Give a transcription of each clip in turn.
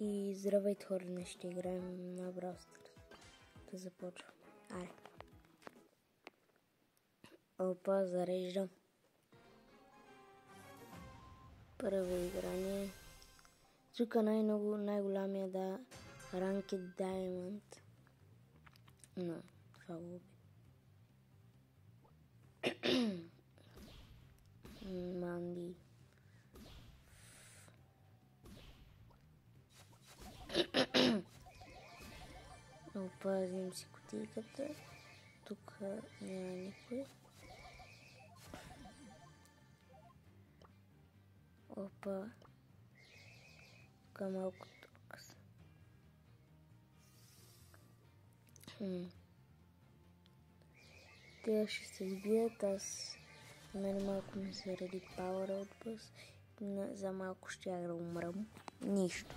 И здравейте хора, днес ще играем на Brawl Stars. Да започваме. Айде. Опа, зареждам. Първо играние. Тук най-голямия да Ranked Diamond. Но, това го уби. Манди. Опазим си кутийката. Тук няма никой. Опа. Тук малко токс. Те ще се избият. Аз мен малко ми се ради пауъра от бъс. За малко ще я да умрам. Нищо.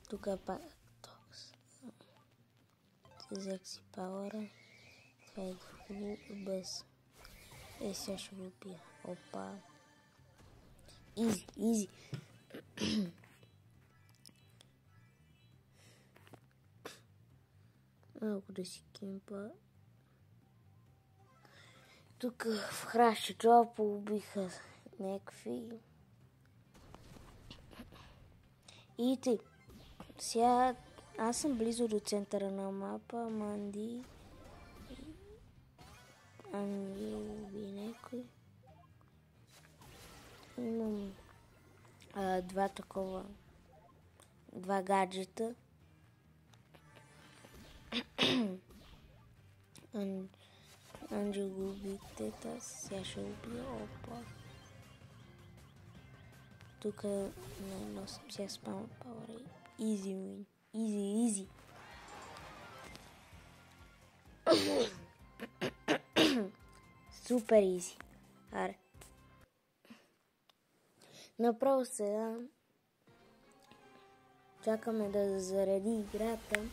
Тук е пак токс. Взех си пауъра. Това е фул без. Сега ще го пия. Опа. Изи, изи. Малко да си кемпа. Тук в хращи джопа убиха някакви. И тъй. Сега аз съм близо до центъра на мапа. Манди. Ами уби някой. Имам два гаджета. Анджел го убихте, аз сега ще убия. Опа. Тук носим сега спам пауър. Изи win. Изи. Супер изи. Аре. Направо сега чакаме да зареди играта.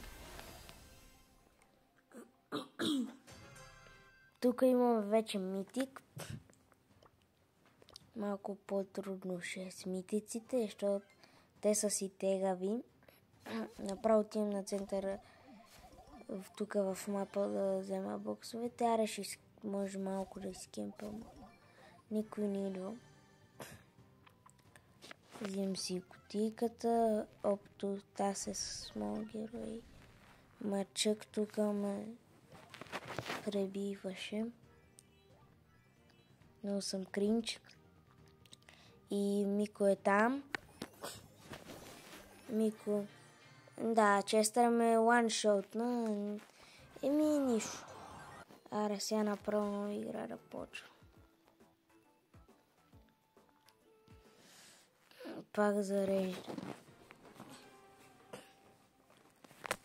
Тук имаме вече митик. Малко по-трудно ще е с митиците, защото те са си тегави. Направо отивам на центъра тук в мапа да взема боксовете. Аре ще може малко да изкемпам. Никой не идва. Взимам си кутийката. Опто таз е с small герой. Мачък тук ме пребиваше. Но съм кринч. И Мико е там. Мико. Да, Честър ме one-shotна. Нищо. Аре, сега направо нова игра да почва. Пак зарежда.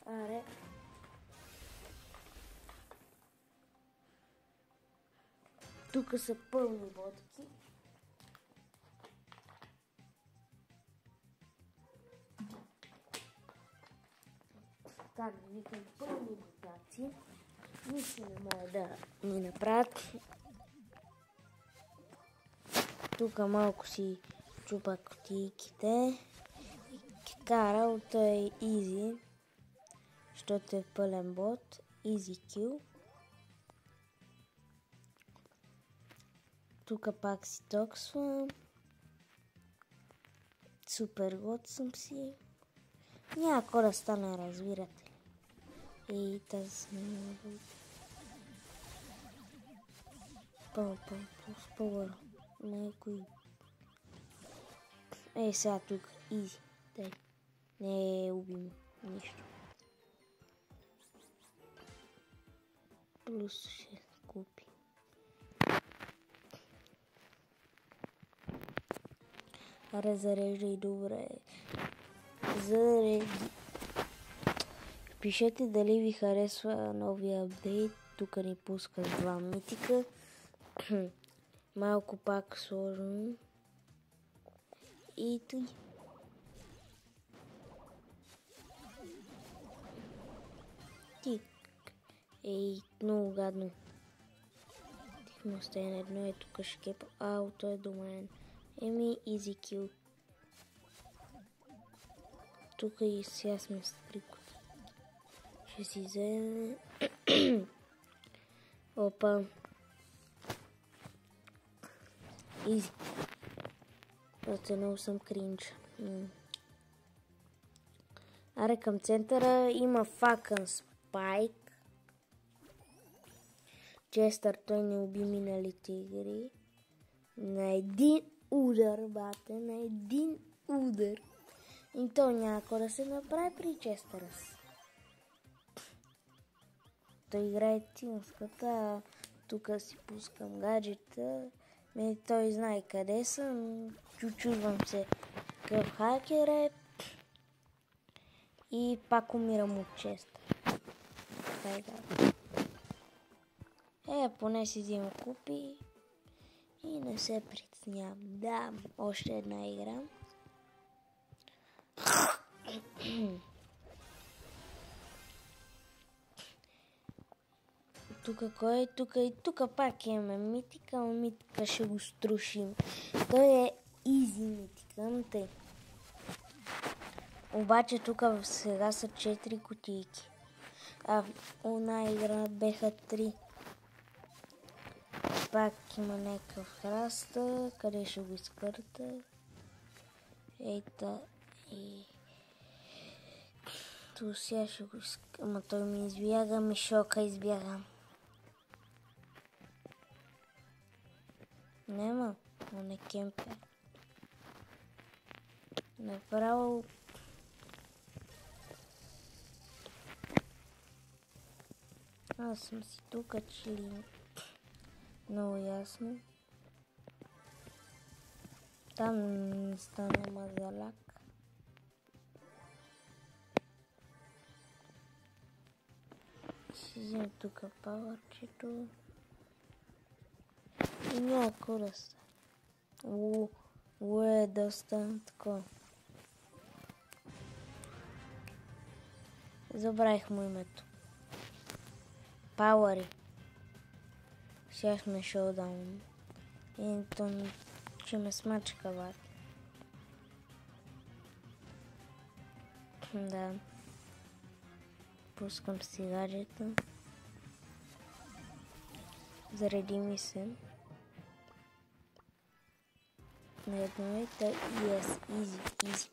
Аре. Тук са пълни ботки. Как да викам пълни ботаци. Нищо не мога да ни направят. Тук малко си чупа кутийките. Каралто е изи, защото е пълен бот. Изи кил. Тук пак си токсвам. Супер год съм си. Няма какво да стане, разбирате ли. И тази не бъде. По-спълър. Някой. Сега тук. Изи. Дай. Не убим нищо. Плюс ще купи. Аре, зареждай добре. Зареди. Пишете дали ви харесва новия апдейт. Тук ни пускат 2 митика. Малко пак сложно. И тъй. Тик. Много гадно. Тихмо стане едно. Тук ще кепа. Той е до мен. Еми, easy kill. Тук и сега сме с 3 кутии. Ще си вземе... Опа. Изи. Оце много съм кринч. Аре, към центъра има факън спайк. Честър, той не уби миналите игри. На един удар, бате, на един удар. И то някой да се направи при Честъра. Той играе тимската, тук си пускам гаджета. Той знае къде съм, чучувам се какъв хакер е и пак умирам от Честър. Поне си взима купи и не се притеснявам. Да, още една игра. Тук кой е? Тук пак имаме митика, но митика ще го струшим. Той е изи митика, но тъй. Обаче тук сега са 4 кутийки. А в една игра беха 3. Пак има някакъв храста, къде ще го изкърта. Ейта и... Ту сега ще го изкърта. Ама той ми избяга, мишока избяга. Нема, но не кемпе. Направо... Аз съм си тук, чили. Много ясно. Там не стане мазаляк. Ще взем тук павърчето. И някакво да стане. Доста такова. Забравих му името. Пауъри. Сега сме шоудаун. И то ще ме смачка, бат. Да. Пускам си гаджета. Зареди ми се. На едно е та yes, easy.